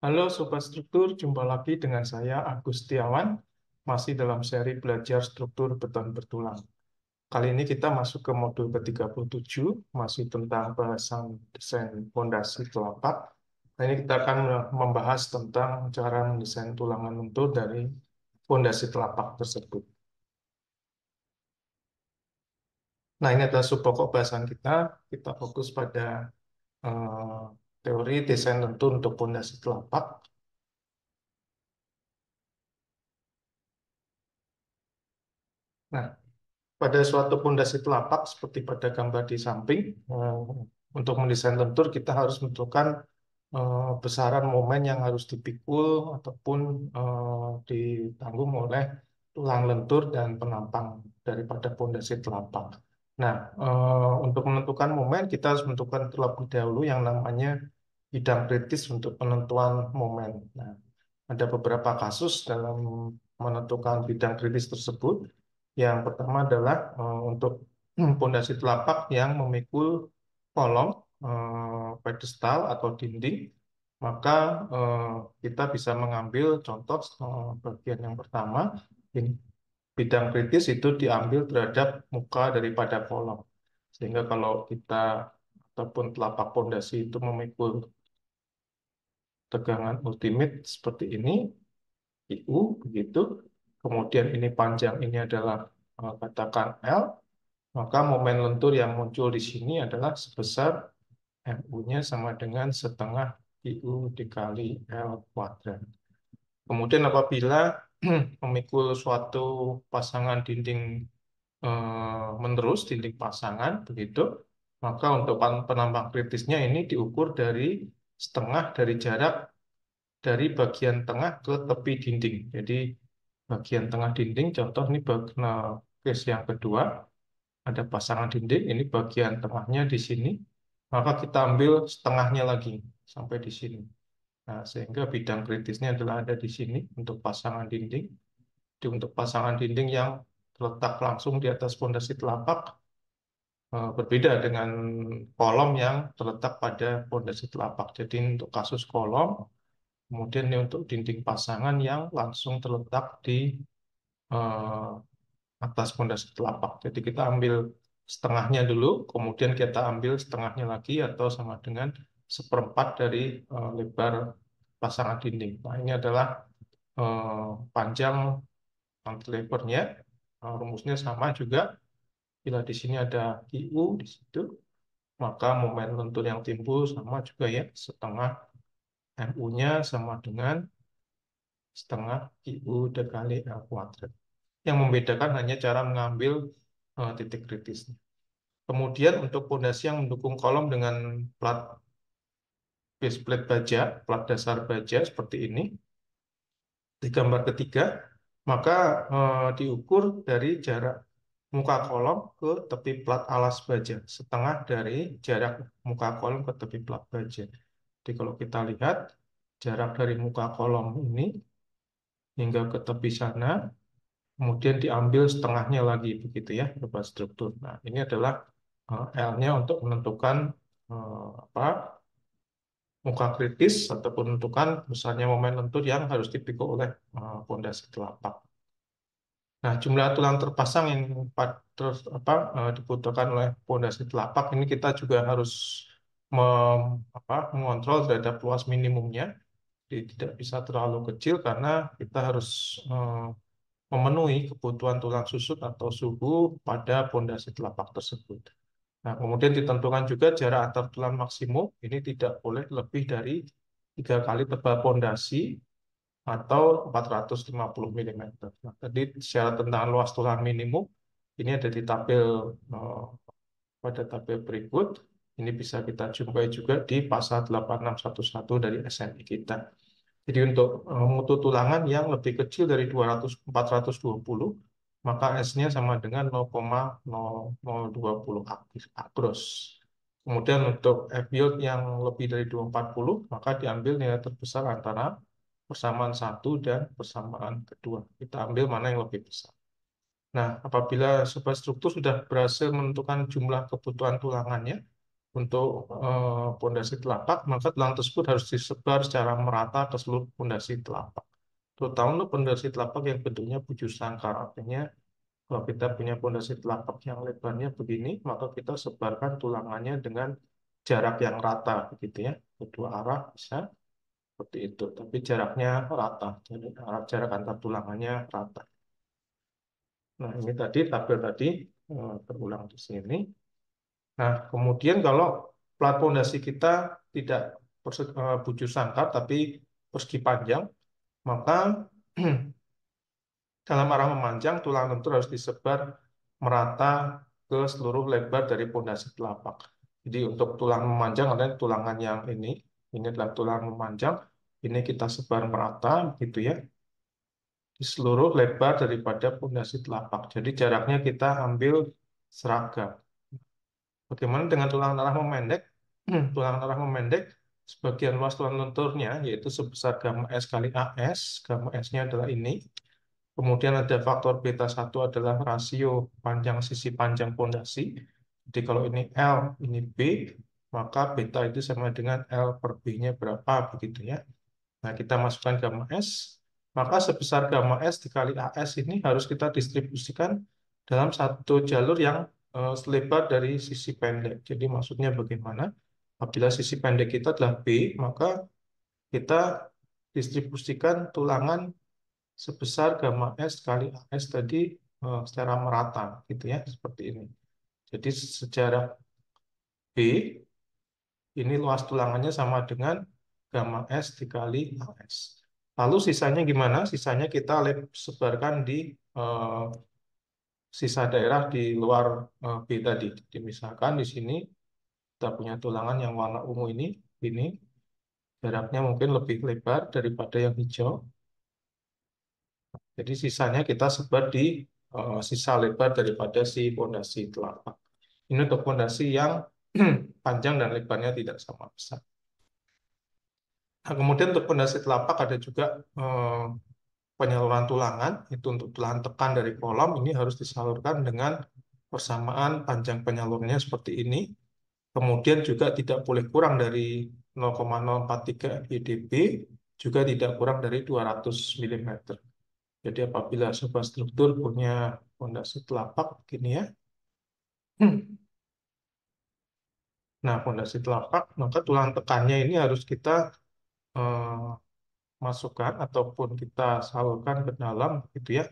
Halo Sobat Struktur, jumpa lagi dengan saya Agus Setiawan, masih dalam seri belajar struktur beton bertulang. Kali ini kita masuk ke modul ke-37, masih tentang bahasan desain fondasi telapak. Nah, ini kita akan membahas tentang cara mendesain tulangan lentur dari fondasi telapak tersebut. Nah, ini adalah subpokok bahasan kita. Kita fokus pada eh, teori desain lentur untuk fondasi telapak. Nah, pada suatu pondasi telapak seperti pada gambar di samping, eh, untuk mendesain lentur kita harus menentukan besaran momen yang harus dipikul ataupun ditanggung oleh tulang lentur dan penampang daripada pondasi telapak. Nah, untuk menentukan momen kita harus menentukan terlebih dahulu yang namanya bidang kritis untuk penentuan momen. Nah, ada beberapa kasus dalam menentukan bidang kritis tersebut. Yang pertama adalah untuk pondasi telapak yang memikul kolom, pedestal atau dinding, maka eh, kita bisa mengambil contoh bagian yang pertama. Ini bidang kritis itu diambil terhadap muka daripada kolom. Sehingga kalau kita ataupun telapak pondasi itu memikul tegangan ultimate seperti ini, IU begitu. Kemudian ini panjang ini adalah katakan L, maka momen lentur yang muncul di sini adalah sebesar MU-nya sama dengan setengah IU dikali L kuadrat. Kemudian apabila memikul suatu pasangan dinding menerus, dinding pasangan begitu, maka untuk penambang kritisnya ini diukur dari setengah dari jarak dari bagian tengah ke tepi dinding. Jadi bagian tengah dinding, contoh ini nah, case yang kedua, ada pasangan dinding, ini bagian tengahnya di sini, maka kita ambil setengahnya lagi sampai di sini. Nah, sehingga bidang kritisnya adalah ada di sini untuk pasangan dinding. Jadi untuk pasangan dinding yang terletak langsung di atas fondasi telapak, berbeda dengan kolom yang terletak pada fondasi telapak. Jadi untuk kasus kolom, kemudian ini untuk dinding pasangan yang langsung terletak di eh, atas fondasi telapak. Jadi kita ambil setengahnya dulu, kemudian kita ambil setengahnya lagi atau sama dengan seperempat dari lebar pasangan dinding. Nah, ini adalah eh, panjang cantilevernya. Rumusnya sama juga. Bila di sini ada IU di situ, maka momen lentur yang timbul sama juga ya, setengah MU-nya sama dengan setengah IU dikali L kuadrat. Yang membedakan hanya cara mengambil titik kritisnya. Kemudian untuk pondasi yang mendukung kolom dengan plat base plate baja, plat dasar baja seperti ini, di gambar ketiga, maka diukur dari jarak muka kolom ke tepi plat alas baja, setengah dari jarak muka kolom ke tepi plat baja. Jadi kalau kita lihat jarak dari muka kolom ini hingga ke tepi sana, kemudian diambil setengahnya lagi begitu ya, berupa struktur. Nah, ini adalah L-nya untuk menentukan apa muka kritis ataupun menentukan besarnya momen lentur yang harus dipikul oleh pondasi telapak. Nah, jumlah tulang terpasang yang terus dibutuhkan oleh pondasi telapak ini kita juga harus mengontrol terhadap luas minimumnya. Jadi tidak bisa terlalu kecil karena kita harus memenuhi kebutuhan tulang susut atau suhu pada pondasi telapak tersebut. Nah, kemudian ditentukan juga jarak antar tulang maksimum. Ini tidak boleh lebih dari 3 kali tebal pondasi atau 450 mm. Nah, tadi secara tentang luas tulang minimum, ini ada di tabel eh, pada tabel berikut. Ini bisa kita jumpai juga di pasal 8611 dari SNI kita. Jadi untuk mutu tulangan yang lebih kecil dari 200, 420, maka S-nya sama dengan 0,0020 akros. Kemudian untuk F-yield yang lebih dari 240, maka diambil nilai terbesar antara persamaan satu dan persamaan kedua. Kita ambil mana yang lebih besar. Nah, apabila sebuah struktur sudah berhasil menentukan jumlah kebutuhan tulangannya, untuk pondasi telapak, maka tulang tersebut harus disebar secara merata ke seluruh pondasi telapak. Terutama untuk pondasi telapak yang bentuknya bujur sangkar, artinya kalau kita punya pondasi telapak yang lebarnya begini, maka kita sebarkan tulangannya dengan jarak yang rata, begitu ya. Kedua arah bisa seperti itu, tapi jaraknya rata, jadi jarak antar tulangannya rata. Nah, ini tadi tabel tadi terulang di sini. Nah, kemudian kalau plat pondasi kita tidak bujur sangkar tapi persegi panjang, maka dalam arah memanjang tulang lentur harus disebar merata ke seluruh lebar dari pondasi telapak. Jadi untuk tulang memanjang adalah tulangan yang ini adalah tulang memanjang, ini kita sebar merata gitu ya di seluruh lebar daripada pondasi telapak. Jadi jaraknya kita ambil seragam. Bagaimana dengan tulang darah memendek? Tulang darah memendek, sebagian luas tulang lenturnya yaitu sebesar gamma S kali AS. Gamma S-nya adalah ini. Kemudian ada faktor beta 1 adalah rasio panjang sisi panjang pondasi. Jadi kalau ini L, ini B, maka beta itu sama dengan L per B-nya berapa, begitu ya. Nah, kita masukkan gamma S, maka sebesar gamma S dikali AS ini harus kita distribusikan dalam satu jalur yang selebar dari sisi pendek. Jadi maksudnya bagaimana? Apabila sisi pendek kita adalah B, maka kita distribusikan tulangan sebesar gamma S kali AS tadi secara merata, gitu ya, seperti ini. Jadi sejarah B, ini luas tulangannya sama dengan gamma S dikali AS. Lalu sisanya gimana? Sisanya kita sebarkan di eh, sisa daerah di luar B tadi. Jadi misalkan di sini kita punya tulangan yang warna ungu ini jaraknya mungkin lebih lebar daripada yang hijau. Jadi sisanya kita sebar di sisa lebar daripada si pondasi telapak. Ini untuk pondasi yang panjang dan lebarnya tidak sama besar. Nah, kemudian untuk pondasi telapak ada juga penyaluran tulangan. Itu untuk tulangan tekan dari kolom ini harus disalurkan dengan persamaan panjang penyalurnya seperti ini. Kemudian juga tidak boleh kurang dari 0,043 IDB, juga tidak kurang dari 200 mm. Jadi apabila sebuah struktur punya pondasi telapak begini ya. Nah, pondasi telapak, maka tulang tekannya ini harus kita eh, masukkan ataupun kita salurkan ke dalam gitu ya,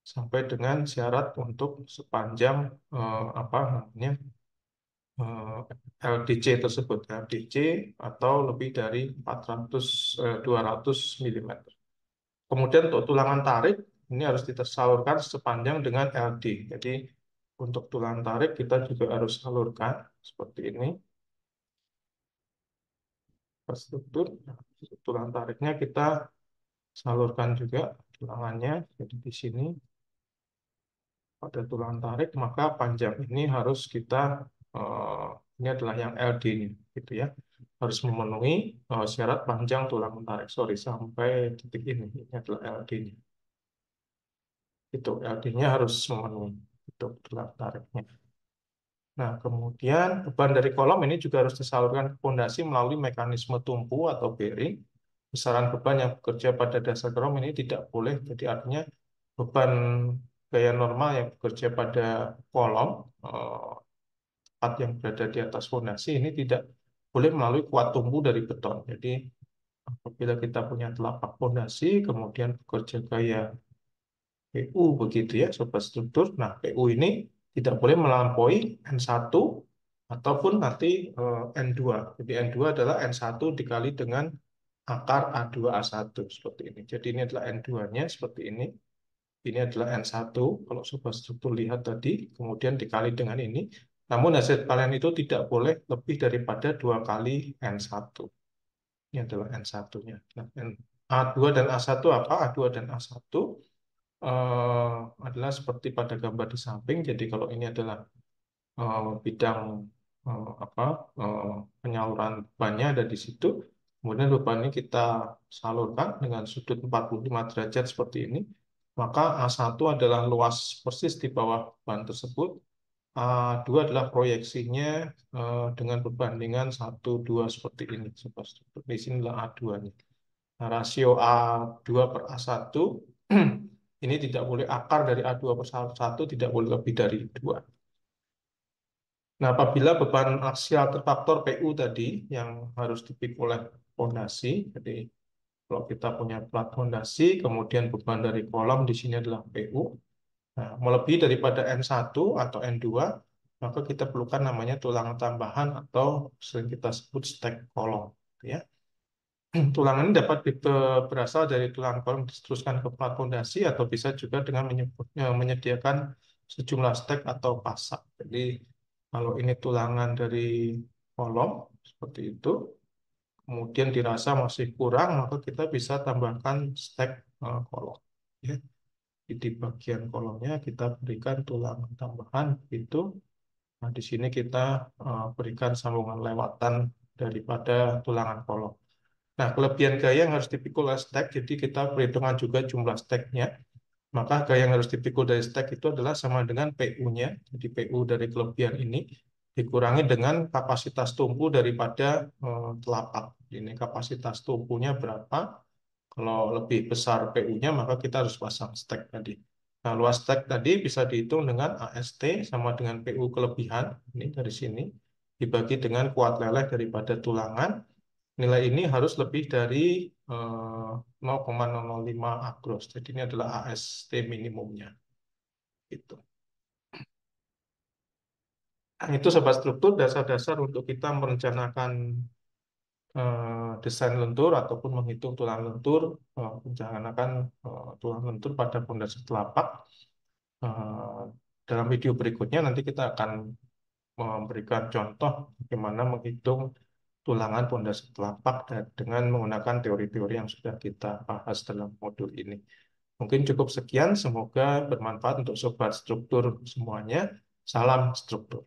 sampai dengan syarat untuk sepanjang apa namanya LDC tersebut, LDC atau lebih dari 200 mm. Kemudian untuk tulangan tarik ini harus disalurkan sepanjang dengan LD. Jadi untuk tulangan tarik kita juga harus salurkan seperti ini. Struktur tulang tariknya kita salurkan juga tulangannya. Jadi di sini pada tulang tarik maka panjang ini harus kita eh, ini adalah yang LD ini, gitu ya. Harus memenuhi syarat panjang tulang tarik. Sorry, sampai titik ini adalah LD ini. Itu LD-nya harus memenuhi untuk tulang tariknya. Nah, kemudian beban dari kolom ini juga harus disalurkan ke pondasi melalui mekanisme tumpu atau bearing. Besaran beban yang bekerja pada dasar kolom ini tidak boleh, jadi artinya beban gaya normal yang bekerja pada kolom, tempat yang berada di atas fondasi ini tidak boleh melalui kuat tumpu dari beton. Jadi apabila kita punya telapak fondasi, kemudian bekerja gaya PU begitu ya, sobat struktur. Nah, PU ini tidak boleh melampaui N1 ataupun nanti N2. Jadi N2 adalah N1 dikali dengan akar A2A1 seperti ini. Jadi ini adalah N2-nya seperti ini. Ini adalah N1 kalau sobat struktur lihat tadi, kemudian dikali dengan ini. Namun hasil kalian itu tidak boleh lebih daripada 2 kali N1. Ini adalah N1-nya. Nah, A2 dan A1 apa? A2 dan A1 adalah seperti pada gambar di samping. Jadi kalau ini adalah bidang apa penyaluran bebannya ada di situ. Kemudian beban ini kita salurkan dengan sudut 45 derajat seperti ini. Maka A1 adalah luas persis di bawah beban tersebut. A2 adalah proyeksinya dengan perbandingan 1, 2 seperti ini. Di sini adalah A2-nya. Nah, rasio A2 per A1 ini tidak boleh akar dari A2 per 1, tidak boleh lebih dari 2. Nah, apabila beban aksial terfaktor PU tadi yang harus dipikul oleh fondasi, jadi kalau kita punya plat fondasi, kemudian beban dari kolom di sini adalah PU, nah, melebihi daripada N1 atau N2, maka kita perlukan namanya tulangan tambahan atau sering kita sebut stek kolom. Ya. Tulangan ini dapat berasal dari tulangan kolom diteruskan ke plat fondasi atau bisa juga dengan menyediakan sejumlah stek atau pasak. Jadi kalau ini tulangan dari kolom seperti itu, kemudian dirasa masih kurang, maka kita bisa tambahkan stek kolom. Ya. Di bagian kolomnya kita berikan tulangan tambahan itu. Nah, di sini kita berikan sambungan lewatan daripada tulangan kolom. Nah, kelebihan gaya yang harus dipikul oleh stek, jadi kita perhitungan juga jumlah steknya. Maka gaya yang harus dipikul dari stek itu adalah sama dengan PU-nya. Jadi PU dari kelebihan ini dikurangi dengan kapasitas tumpu daripada telapak. Ini kapasitas tumpunya berapa? Kalau lebih besar PU-nya, maka kita harus pasang stek tadi. Nah, luas stek tadi bisa dihitung dengan AST sama dengan PU kelebihan, ini dari sini, dibagi dengan kuat leleh daripada tulangan. Nilai ini harus lebih dari 0,005 agros. Jadi ini adalah AST minimumnya. Gitu. Nah, itu sobat struktur dasar-dasar untuk kita merencanakan desain lentur ataupun menghitung tulang lentur, merencanakan tulang lentur pada pondasi telapak. Eh, Dalam video berikutnya nanti kita akan memberikan contoh bagaimana menghitung tulangan pondasi telapak dengan menggunakan teori-teori yang sudah kita bahas dalam modul ini. Mungkin cukup sekian, semoga bermanfaat untuk sobat struktur semuanya. Salam struktur.